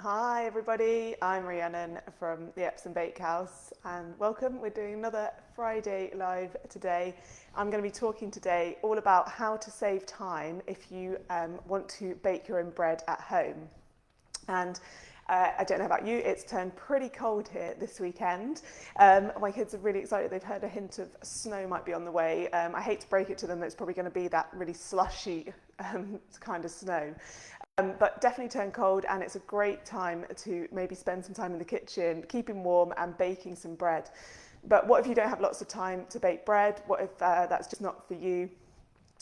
Hi everybody, I'm Rhiannon from the Epsom Bakehouse and welcome. We're doing another Friday live today. I'm going to be talking today all about how to save time if you want to bake your own bread at home. And I don't know about you, it's turned pretty cold here this weekend. My kids are really excited. They've heard a hint of snow might be on the way. I hate to break it to them, it's probably going to be that really slushy kind of snow. But definitely turn cold, and it's a great time to maybe spend some time in the kitchen, keeping warm and baking some bread. But what if you don't have lots of time to bake bread? What if that's just not for you?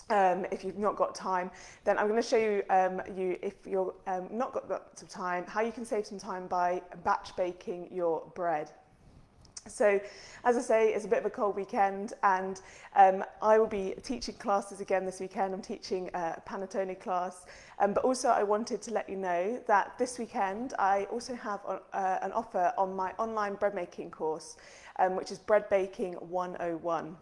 If you've not got time, then I'm going to show you, if you're not got lots of time, how you can save some time by batch baking your bread. So, as I say, it's a bit of a cold weekend, and I will be teaching classes again this weekend. I'm teaching a panettone class, but also I wanted to let you know that this weekend I also have an offer on my online bread making course, which is Bread Baking 101.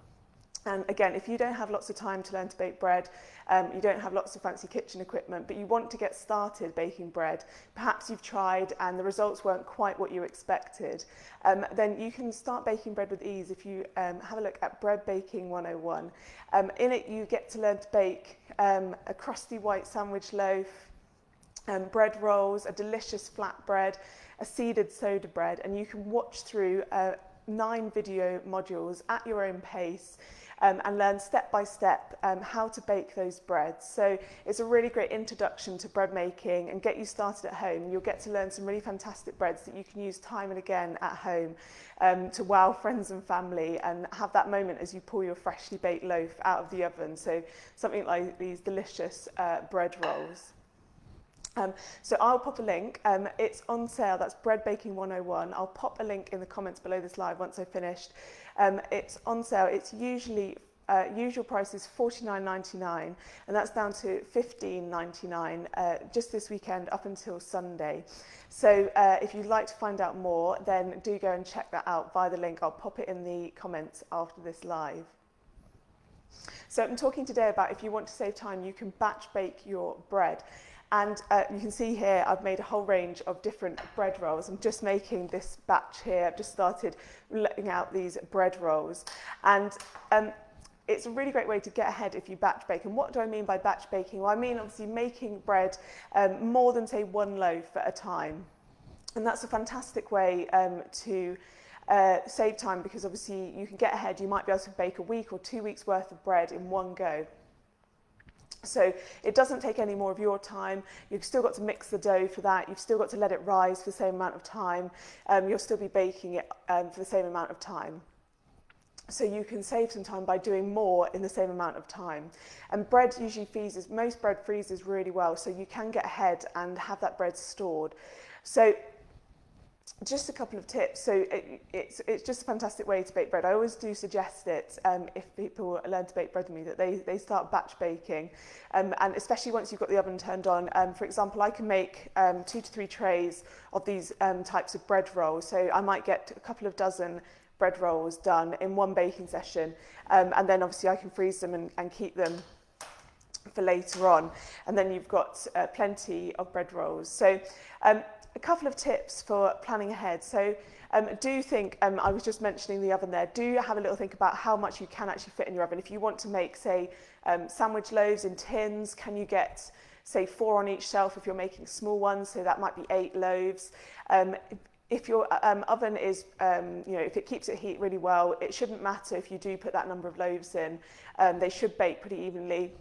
And again, if you don't have lots of time to learn to bake bread, you don't have lots of fancy kitchen equipment, but you want to get started baking bread, perhaps you've tried and the results weren't quite what you expected, then you can start baking bread with ease if you have a look at Bread Baking 101. In it, you get to learn to bake a crusty white sandwich loaf, bread rolls, a delicious flatbread, a seeded soda bread, and you can watch through 9 video modules at your own pace and learn step by step how to bake those breads. So it's a really great introduction to bread making and get you started at home. You'll get to learn some really fantastic breads that you can use time and again at home to wow friends and family, and have that moment as you pull your freshly baked loaf out of the oven. So something like these delicious bread rolls. So I'll pop a link. It's on sale. That's Bread Baking 101. I'll pop a link in the comments below this live once I've finished. It's on sale. It's usually usual price is $49.99, and that's down to $15.99 just this weekend up until Sunday. So if you'd like to find out more, then do go and check that out via the link. I'll pop it in the comments after this live. So I'm talking today about if you want to save time, you can batch bake your bread. And you can see here I've made a whole range of different bread rolls. I'm just making this batch here. I've just started letting out these bread rolls. And it's a really great way to get ahead if you batch bake. And what do I mean by batch baking? Well, I mean obviously making bread more than, say, one loaf at a time. And that's a fantastic way to save time, because obviously you can get ahead. You might be able to bake a week or 2 weeks worth of bread in one go. So it doesn't take any more of your time. You've still got to mix the dough for that. You've still got to let it rise for the same amount of time. You'll still be baking it for the same amount of time. So you can save some time by doing more in the same amount of time. And bread usually freezes, most bread freezes really well, so you can get ahead and have that bread stored. So just a couple of tips. So it's just a fantastic way to bake bread. I always do suggest it if people learn to bake bread with me, that they start batch baking, and especially once you've got the oven turned on. For example, I can make 2 to 3 trays of these types of bread rolls. So I might get a couple of dozen bread rolls done in one baking session, and then obviously I can freeze them and keep them for later on, and then you've got plenty of bread rolls. So a couple of tips for planning ahead. So do think, I was just mentioning the oven there, do have a little think about how much you can actually fit in your oven. If you want to make, say, sandwich loaves in tins, can you get, say, 4 on each shelf if you're making small ones? So that might be 8 loaves. If your oven is, if it keeps its heat really well, it shouldn't matter if you do put that number of loaves in. They should bake pretty evenly.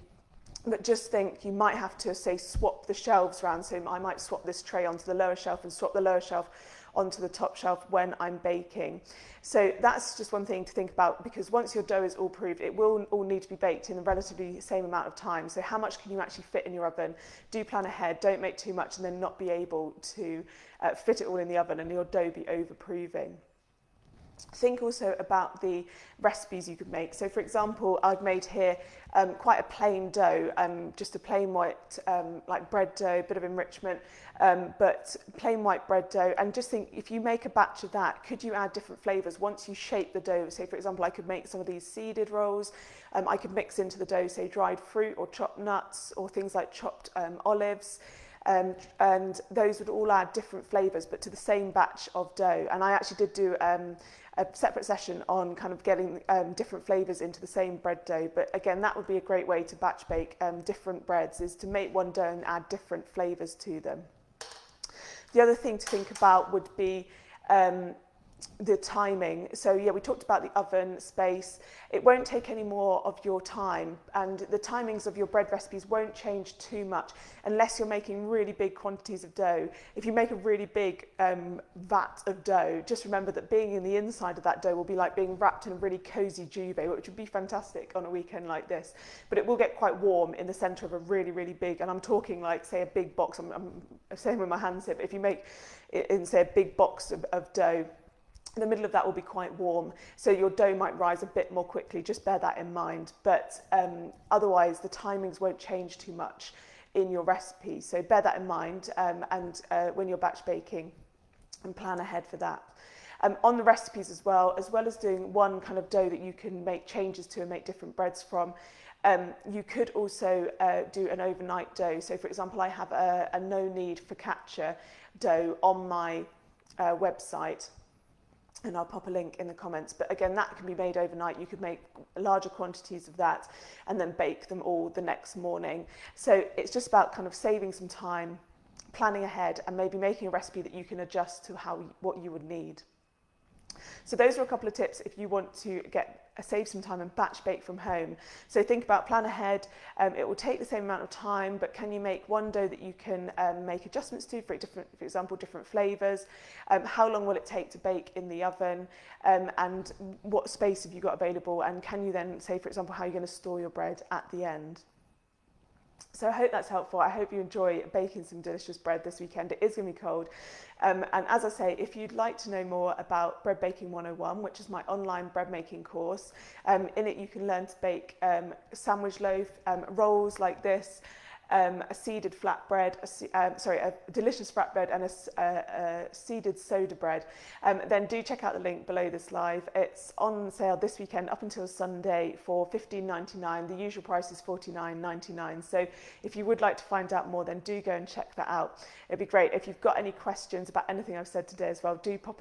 But just think, you might have to, say, swap the shelves around. So I might swap this tray onto the lower shelf and swap the lower shelf onto the top shelf when I'm baking. So that's just one thing to think about, because once your dough is all proofed, it will all need to be baked in a relatively same amount of time. So how much can you actually fit in your oven? Do plan ahead, don't make too much and then not be able to fit it all in the oven and your dough be over-proving. Think also about the recipes you could make. So for example, I've made here quite a plain dough, just a plain white like bread dough, a bit of enrichment, but plain white bread dough. And just think, if you make a batch of that, could you add different flavours once you shape the dough? Say for example, I could make some of these seeded rolls. I could mix into the dough, say, dried fruit or chopped nuts, or things like chopped olives. and those would all add different flavours, but to the same batch of dough. And I actually did do a separate session on kind of getting different flavours into the same bread dough. But again, that would be a great way to batch bake different breads, is to make one dough and add different flavours to them. The other thing to think about would be the timing. So yeah, we talked about the oven space. It won't take any more of your time, and the timings of your bread recipes won't change too much unless you're making really big quantities of dough. If you make a really big vat of dough, just remember that being in the inside of that dough will be like being wrapped in a really cozy duvet, which would be fantastic on a weekend like this. But it will get quite warm in the centre of a really, really big, and I'm talking like, say, a big box. I'm saying with my hands here, but if you make it in, say, a big box of dough, the middle of that will be quite warm, so your dough might rise a bit more quickly. Just bear that in mind. But otherwise, the timings won't change too much in your recipe. So bear that in mind and when you're batch baking, and plan ahead for that. On the recipes as well as doing one kind of dough that you can make changes to and make different breads from, you could also do an overnight dough. So for example, I have a no knead focaccia dough on my website, and I'll pop a link in the comments. But again, that can be made overnight. You could make larger quantities of that and then bake them all the next morning. So it's just about kind of saving some time, planning ahead, and maybe making a recipe that you can adjust to what you would need. So those are a couple of tips if you want to save some time and batch bake from home. So think about, plan ahead. It will take the same amount of time, but can you make one dough that you can make adjustments to, for example, different flavours? How long will it take to bake in the oven? And what space have you got available? And can you then say, for example, how you're going to store your bread at the end? So I hope that's helpful. I hope you enjoy baking some delicious bread this weekend. It is going to be cold. And as I say, if you'd like to know more about Bread Baking 101, which is my online bread making course, in it you can learn to bake sandwich loaf, rolls like this, a seeded flatbread, a delicious flatbread, and a seeded soda bread, then do check out the link below this live. It's on sale this weekend up until Sunday for $15.99. The usual price is $49.99. So if you would like to find out more, then do go and check that out. It'd be great. If you've got any questions about anything I've said today as well, do pop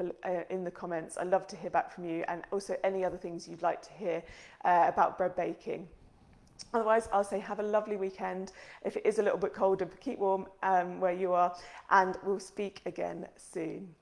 in the comments. I'd love to hear back from you, and also any other things you'd like to hear about bread baking. Otherwise, I'll say have a lovely weekend. If it is a little bit colder, keep warm where you are, and we'll speak again soon.